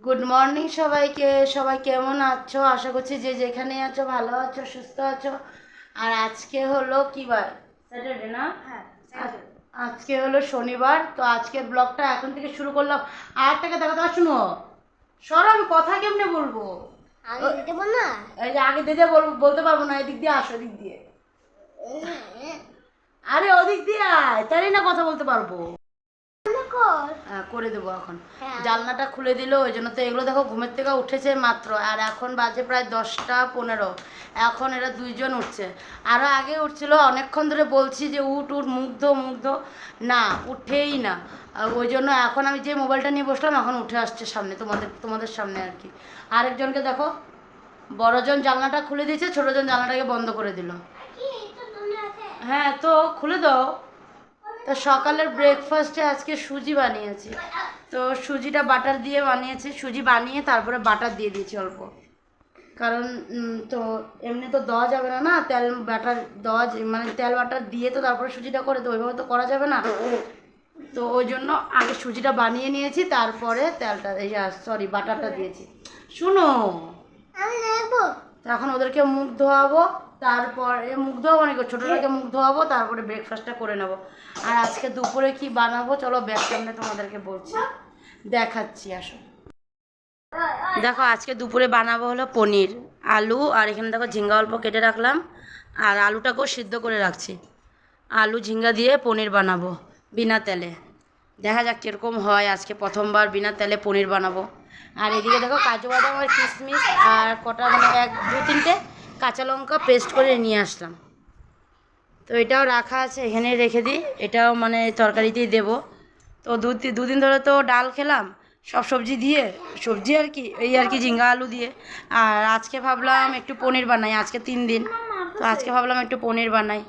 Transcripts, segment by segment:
Good morning সবাইকে। সবাই কেমন আছো? আশা করছি যে যেখানে আছো ভালো আছো, সুস্থ আছো। আর আজকে হলো কি বার? স্যাটারডে না? হ্যাঁ, আজকে হলো শনিবার। তো আজকের ব্লগটা এখন থেকে শুরু করলাম। আর টাকা দেখো তো, শুনো সর, আমি কথা কেমনে বলবো? আগে দিতে বল না। এই যে আগে দিতে বলতে পারবো না, এদিক দিয়ে আসো, এদিক দিয়ে। আরে ওদিক দিয়ে আয়, তাই না কথা বলতে পারবো। করে দেবো এখন। জানলাটা খুলে দিল, ওই জন্য তো এগুলো দেখো ঘুমের থেকে উঠেছে মাত্র। আর এখন বাজে প্রায় 10টা 15। এখন এরা দুইজন উঠছে, আরও আগে উঠছিল। অনেকক্ষণ ধরে বলছি যে উঠ উঠ, মুগ্ধ মুগ্ধ, না উঠেই না। ওই জন্য এখন আমি যে মোবাইলটা নিয়ে বসলাম, এখন উঠে আসছে সামনে, তোমাদের সামনে আর কি। আরেকজনকে দেখো, বড়জন জানলাটা খুলে দিয়েছে, ছোটজন জানলাটাকে বন্ধ করে দিল। হ্যাঁ, তো খুলে দাও। তো সকালের ব্রেকফাস্টে আজকে সুজি বানিয়েছি। তো সুজিটা বাটার দিয়ে বানিয়েছি, সুজি বানিয়ে তারপরে বাটার দিয়ে দিয়েছি অল্প। কারণ তো এমনি তো দেওয়া যাবে না, না তেল বাটার দেওয়া, মানে তেল বাটার দিয়ে তো তারপরে সুজিটা করে, তো ওইভাবে তো করা যাবে না। তো ওই জন্য আগে সুজিটা বানিয়ে নিয়েছি, তারপরে তেলটা, এই সরি বাটারটা দিয়েছি। শুনো, তো এখন ওদেরকে মুখ ধোয়াবো, তারপরে মুখ ধোয়াবো নাকি ছোটোটাকে মুখ ধোয়াবো, তারপরে ব্রেকফাস্টটা করে নেব। আর আজকে দুপুরে কি বানাবো চলো ব্যাক সামনে তোমাদেরকে বলছি, দেখাচ্ছি, আসো। দেখো আজকে দুপুরে বানাবো হলো পনির, আলু, আর এখানে দেখো ঝিঙ্গা অল্প কেটে রাখলাম, আর আলুটাকেও সিদ্ধ করে রাখছি। আলু ঝিঙ্গা দিয়ে পনির বানাবো বিনা তেলে। দেখা যাক কীরকম হয়, আজকে প্রথমবার বিনা তেলে পনির বানাবো। আর এদিকে দেখো কাজু বাদাম আর কিশমিশ আর কটা, মানে 1 2 3টে কাঁচা লঙ্কা পেস্ট করে নিয়ে আসলাম। তো এটাও রাখা আছে, এখানে রেখে দিই, এটাও মানে তরকারিতেই দেবো। তো দুদিন ধরে তো ডাল খেলাম সব সবজি দিয়ে, সবজি আর কি, এই আর কি ঝিঙ্গা আলু দিয়ে। আর আজকে ভাবলাম একটু পনির বানাই, আজকে 3 দিন, তো আজকে ভাবলাম একটু পনির বানাই।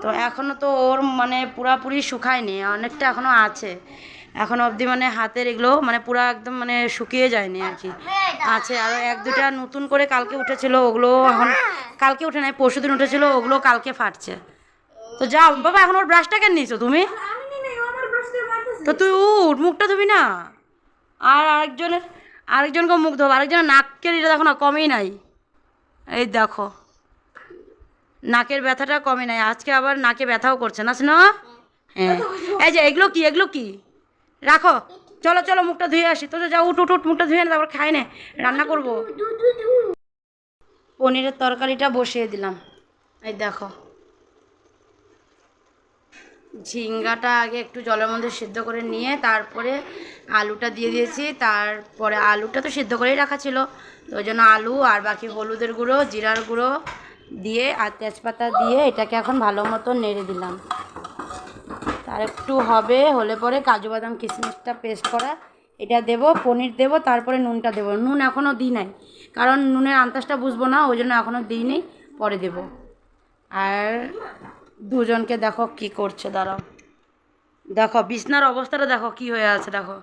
তো এখনও তো ওর মানে পুরাপুরি শুকায়নি, অনেকটা এখনও আছে, এখনও অবধি মানে হাতের এগুলো মানে পুরা একদম মানে শুকিয়ে যায়নি আর কি, আছে। আরও 1 2টা নতুন করে কালকে উঠেছিল, ওগুলো এখন, কালকে উঠে নাই পরশুদিন উঠেছিল, ওগুলো কালকে ফাটছে। তো যাও বাবা, এখন ওর ব্রাশটা কেন নিয়েছো তুমি? তো তুই উঠ, মুখটা ধুবি না? আর আরেকজনকে মুখ ধোবো, আরেকজনের নাকের এটা দেখো না, কমেই নাই। এই দেখো নাকের ব্যথাটা কমে নাই, আজকে আবার নাকে ব্যথাও করছে না শোনো। হ্যাঁ, এই যে এগুলো কি রাখো, চলো চলো মুখটা ধুয়ে আসি। তো যাও, উঠ উঠ উঠ, মুখটা ধুয়ে নে, তারপর খাই নে, রান্না করবো। পনিরের তরকারিটা বসিয়ে দিলাম। এই দেখো ঝিঙ্গাটা আগে একটু জলের মধ্যে সিদ্ধ করে নিয়ে তারপরে আলুটা দিয়ে দিয়েছি। তারপরে আলুটা তো সিদ্ধ করেই রাখা ছিল, তো ওই জন্য আলু আর বাকি হলুদের গুঁড়ো, জিরার গুঁড়ো দিয়ে আর তেজপাতা দিয়ে এটাকে এখন ভালো মতো নেড়ে দিলাম। তার একটু হলে পরে কাজু বাদাম কিশমিশটা পেস্ট করা এটা দেবো, পনির দেবো, তারপরে নুনটা দেবো। নুন এখনও দিই নাই, কারণ নুনের আন্দাজটা বুঝবো না, ওই জন্য এখনও দিইনি, পরে দেবো। আর দুজনকে দেখো কি করছে, দাঁড়াও, দেখো বিছনার অবস্থাটা দেখো কি হয়ে আছে, দেখো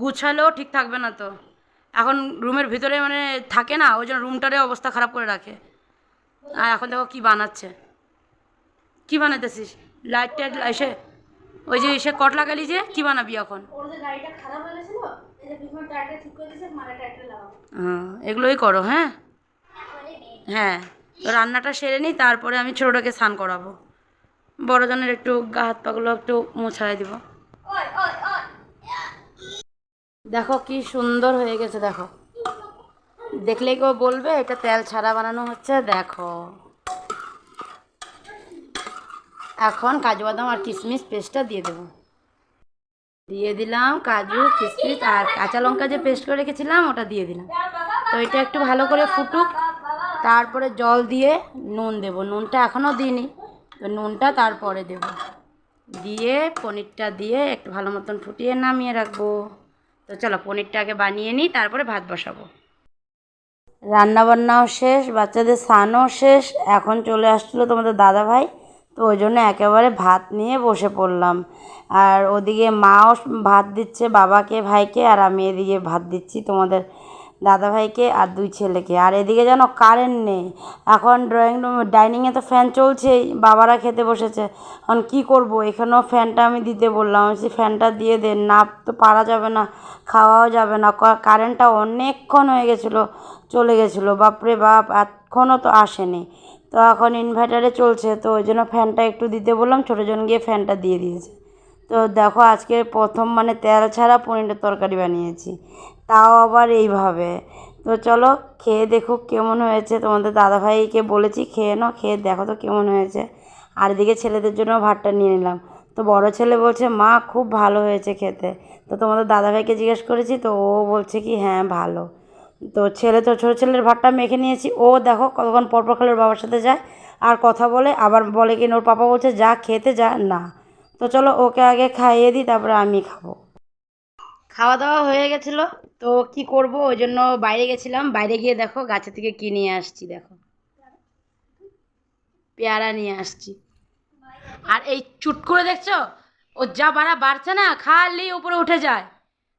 গুছালেও ঠিক থাকবে না তো, এখন রুমের ভিতরে মানে থাকে না, ওই জন্য রুমটারে অবস্থা খারাপ করে রাখে। আর এখন দেখো কি বানাচ্ছে, কি বানাতেছিস? লাইট টাইট এসে, ওই যে এসে কট লাগালি, যে কি বানাবি এখন? হ্যাঁ, এগুলোই করো। হ্যাঁ হ্যাঁ, তো রান্নাটা সেরে নিই, তারপরে আমি ছোটোটাকে স্নান করাবো, বড়জনের একটু গা হাত পাগুলো একটু মোছাই দিব। দেখো কি সুন্দর হয়ে গেছে, দেখো দেখলেই কেউ বলবে এটা তেল ছাড়া বানানো হচ্ছে। দেখো এখন কাজু বাদাম আর কিশমিশ পেস্টটা দিয়ে দিলাম কাজু কিশমিশ আর কাঁচা লঙ্কা যে পেস্ট করে রেখেছিলাম ওটা দিয়ে দিলাম। তো এটা একটু ভালো করে ফুটুক, তারপরে জল দিয়ে নুন দেব, নুনটা এখনও দিইনি, তো নুনটা তারপরে দেব, দিয়ে পনিরটা দিয়ে একটু ভালো মতন ফুটিয়ে নামিয়ে রাখবো। তো চলো পনিরটা আগে বানিয়ে নিই, তারপরে ভাত বসাবো। রান্নাবান্নাও শেষ, বাচ্চাদের স্নানও শেষ, এখন চলে আসছিলো তোমাদের দাদা ভাই, তো ওই জন্য একেবারে ভাত নিয়ে বসে পড়লাম। আর ওদিকে মাও ভাত দিচ্ছে বাবাকে ভাইকে, আর আমি এদিকে ভাত দিচ্ছি তোমাদের দাদাভাইকে আর 2 ছেলেকে। আর এদিকে যেন কারেন্ট নেই, এখন ড্রয়িং রুম ডাইনিংয়ে তো ফ্যান চলছেই, বাবারা খেতে বসেছে। এখন কী করব, এখানেও ফ্যানটা আমি দিতে বললাম, আমি ফ্যানটা দিয়ে দেন, না তো পারা যাবে না, খাওয়াও যাবে না। কারেন্টটা অনেকক্ষণ হয়ে গেছিলো, চলে গেছিলো, বাপরে বাপ, এখনও তো আসেনি। তো এখন ইনভার্টারে চলছে, তো ওই জন্য ফ্যানটা একটু দিতে বললাম, ছোটোজন গিয়ে ফ্যানটা দিয়ে দিয়েছে। তো দেখো আজকে প্রথম মানে তেল ছাড়া পনিরের তরকারি বানিয়েছি, তাও আবার এইভাবে। তো চলো খেয়ে দেখো কেমন হয়েছে। তোমাদের দাদাভাইকে বলেছি খেয়ে নাও, খেয়ে দেখো তো কেমন হয়েছে। আর এদিকে ছেলেদের জন্য ভাতটা নিয়ে নিলাম। তো বড় ছেলে বলছে মা খুব ভালো হয়েছে খেতে। তো তোমাদের দাদাভাইকে জিজ্ঞেস করেছি, তো ও বলছে কি হ্যাঁ ভালো। তো ছোটো ছেলের ভাতটা মেখে নিয়েছি। ও দেখো কতক্ষণ পরপর খালি ওর বাবার সাথে যায় আর কথা বলে, আবার বলে কি ওর পাপা বলছে যা খেতে যা না। তো চলো ওকে আগে খাইয়ে দিই, তারপরে আমি খাবো। খাওয়া দাওয়া হয়ে গেছিলো, তো কি করব, ওই জন্য বাইরে গেছিলাম। বাইরে গিয়ে দেখো গাছে থেকে কি নিয়ে আসছি, দেখো পেয়ারা নিয়ে আসছি। আর এই চুট করে দেখছো, ও যা বাড়ছে না, খালি উপরে উঠে যায়।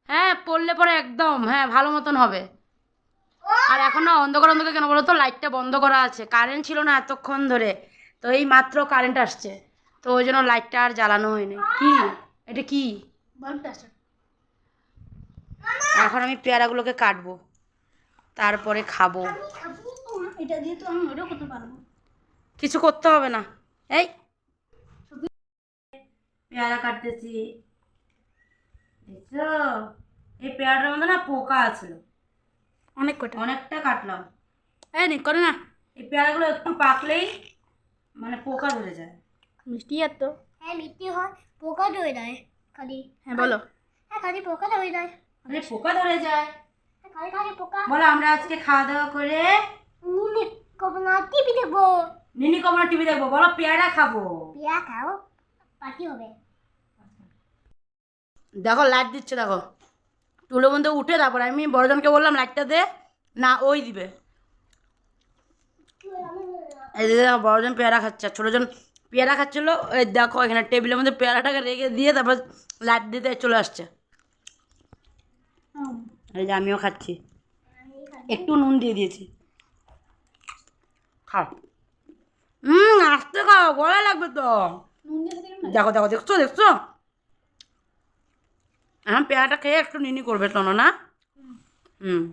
হ্যাঁ পড়লে পরে একদম হ্যাঁ ভালো মতন হবে। আর এখন না অন্ধকার অন্ধকার কেন বলো তো, লাইটটা বন্ধ করা আছে, কারেন্ট ছিল না এতক্ষণ ধরে, তো এই মাত্র কারেন্ট আসছে, তো ওই জন্য লাইটটা আর জ্বালানো হয়নি। কি এটা কি এখন আমি পেয়ারাগুলোকে কাটবো, তারপরে খাবো। এটা দিয়ে তো আমি ওটাও করতে পারবো। কিছু করতে হবে না, এই পেয়ারা কাটতেছি, দেখছো এই পেয়ারাটার মধ্যে না পোকা আছে, অনেকটা কাটলাম। এই নি করে না, এই পেয়ারাগুলো একটু পাকলেই মানে পোকা ধরে যায়। মিষ্টি আর তো হ্যাঁ মিষ্টি হয়, পোকা ধরে যায় খালি। হ্যাঁ বলো, হ্যাঁ খালি পোকা ধরে যায়, মানে পোকা ধরে যায়, খালি খালি পোকা। বলো আমরা আজকে খাওয়া দাওয়া করে নিনি কব না টিভি দেখবো। নিনি কমলা টিভি দেখবো, বলো পেয়ারা খাবো। পেয়ারা খাও, পার্টি হবে। দেখো লাইট দিচ্ছে, দেখো টুলের মধ্যে উঠে, তারপর আমি বড়জনকে বললাম লাইটটা দে, না ওই দিবে। এই দিকে দেখো বড়জন পেয়ারা খাচ্ছে, আর ছোটোজন পেয়ারা খাচ্ছিলো, এই দেখো এখানে টেবিলের মধ্যে পেয়ারাটাকে রেখে দিয়ে তারপর লাইট দিতে চলে আসছে। এই যে আমিও খাচ্ছি, একটু নুন দিয়ে দিয়েছি, খাও। আস্তে খাও, গলা লাগবে তো। দেখো দেখো দেখছো দেখছো, এখন পেয়ারাটা খেয়ে একটু নিনি করবে তো না। হুম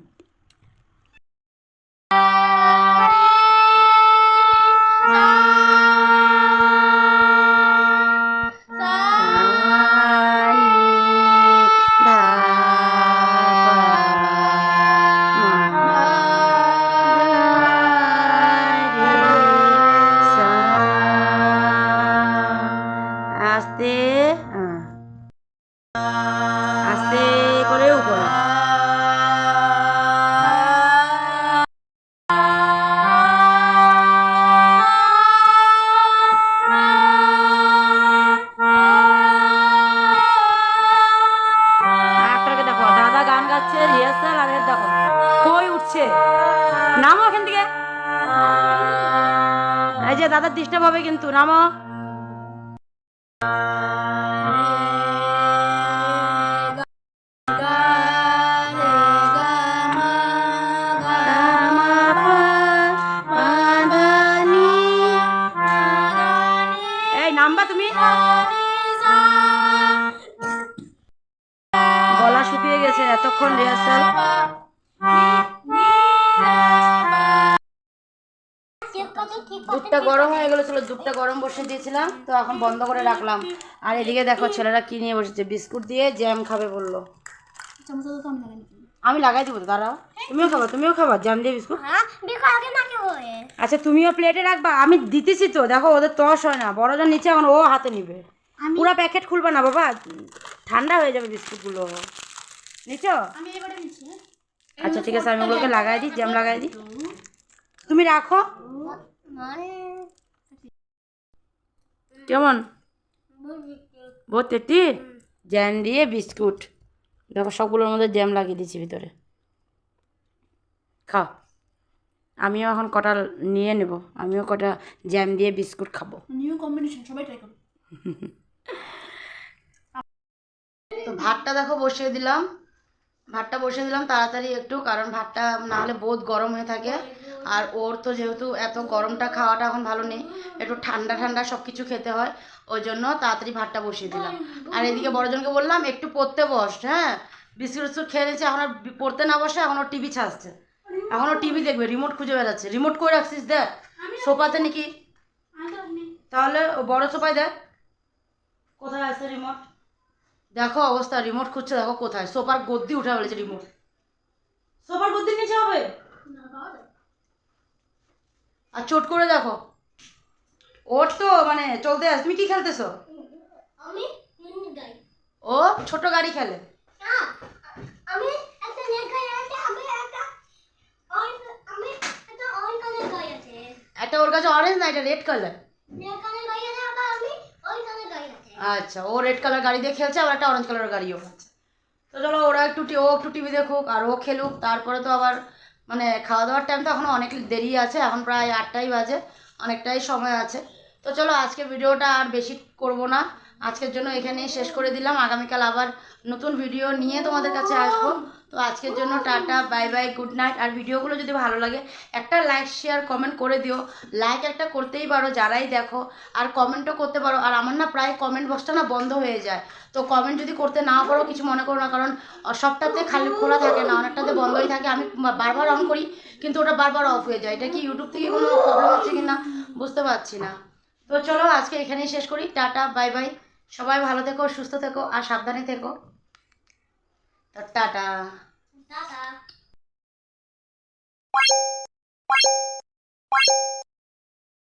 আস্তে আস্তে করে উপরে। একটাকে দেখো দাদা গান গাচ্ছে রিহার্সাল, আর এর দেখো কই উঠছে, নামো এখান থেকে। এই যে দাদার ডিস্টার্ব হবে কিন্তু, নামো। এই নামবা তুমি, গলা শুকিয়ে গেছে এতক্ষণ রিহার্সাল। দুধটা গরম হয়ে গেল, ছিল দুধটা গরম বসে দিয়েছিলাম, তো এখন বন্ধ করে রাখলাম। আর এদিকে দেখো ছেলেরা কি নিয়ে বসেছে, বিস্কুট দিয়ে জ্যাম খাবে বললো। আমি লাগাই দিব তো, দাঁড়াও তুমিও খাবা জ্যাম দিয়ে বিস্কুট। আচ্ছা তুমিও প্লেটে রাখবা, আমি দিতেছি তো, দেখো ওদের তস হয় না, বড়জন নিচে, এখন ও হাতে নিবে, পুরো প্যাকেট খুলবে না বাবা, ঠান্ডা হয়ে যাবে বিস্কুটগুলো, নিচো। আচ্ছা ঠিক আছে, আমি ওগুলোকে লাগাই দিই, জ্যাম লাগাই দিই, তুমি রাখো। কেমন বহুত টেস্টি, জ্যাম দিয়ে বিস্কুট, দেখো সবগুলোর মধ্যে জ্যাম লাগিয়ে দিচ্ছি ভিতরে, খাও। আমিও এখন কটা নিয়ে নেব, আমিও কটা জ্যাম দিয়ে বিস্কুট খাবো। নিউ কম্বিনেশন, সবাই ট্রাই করো। তো ভাতটা দেখো বসিয়ে দিলাম, ভাতটা বসিয়ে দিলাম তাড়াতাড়ি একটু, কারণ ভাতটা না হলে বহুত গরম হয়ে থাকে। আর ওর তো যেহেতু এত গরমটা খাওয়াটা এখন ভালো নেই, একটু ঠান্ডা ঠান্ডা সব কিছু খেতে হয়, ওই জন্য তাড়াতাড়ি ভাতটা বসিয়ে দিলাম। আর এদিকে বড়জনকে বললাম একটু পড়তে বস, হ্যাঁ বিস্কুট টিস্কুট খেয়ে নিচ্ছে, এখন আর পড়তে না বসে এখন ওর টিভি ছাড়ছে, এখনও টিভি দেখবে, রিমোট খুঁজে বেড়াচ্ছে। রিমোট করে রাখছিস দেখ সোফাতে নাকি, তাহলে বড় সোফায় দেখ কোথায় আছে রিমোট। দেখো অবস্থা, রিমোট খুঁজছে, দেখো কোথায়, সোফার গদ্দি উঠে ফেলেছে রিমোট, সোফার গদ্দির নিচে হবে। আর চোট করে দেখো, ওর তো মানে চলতে আস। তুমি কি খেলতেছো? আমি গাই ও ছোট গাড়ি খেলে। না আমি একটা নেক গাই আছে আমি একটা আমি একটা অরেঞ্জ কালার গাই আছে একটা ওর কাছে অরেঞ্জ না, এটা রেড কালার। নেক কালার গাই আছে আবার আমি অরেঞ্জ কালার গাই আছে। আচ্ছা, ও রেড কালার গাড়ি দিয়ে খেলছে, আবার একটা অরেঞ্জ কালারের গাড়িও আছে। তো চলো ওরা একটু ও একটু টিভি দেখুক আর ও খেলুক, তারপরে তো আবার মানে খাওয়া দাওয়ার টাইম তো এখনও অনেক দেরি আছে, এখন প্রায় 8টাই বাজে, অনেকটাই সময় আছে। তো চলো আজকে ভিডিওটা আর বেশি করব না, আজকের জন্য এখানেই শেষ করে দিলাম। আগামীকাল আবার নতুন ভিডিও নিয়ে তোমাদের কাছে আসবো। তো আজকের জন্য tata, bye bye, good night. আর ভিডিওগুলো যদি ভালো লাগে একটা লাইক শেয়ার কমেন্ট করে দিও। লাইক একটা করতেই পারো যারাই দেখো, আর কমেন্টও করতে পারো। আর আমার না প্রায় কমেন্ট বক্সটা না বন্ধ হয়ে যায়, তো কমেন্ট যদি করতে না পারো কিছু মনে করো না, কারণ সবটাতে খালি খোলা থাকে না, অনেকটাতে বন্ধই থাকে। আমি বারবার অন করি কিন্তু ওটা বারবার অফ হয়ে যায়, এটা কি ইউটিউব থেকে কোনো প্রবলেম হচ্ছে কিনা বুঝতে পারছি না। তো চলো আজকে এখানেই শেষ করি, টাটা বাই বাই। সবাই ভালো থেকো, সুস্থ থেকো আর সাবধানে থেকো। তো টাটা। টাটা।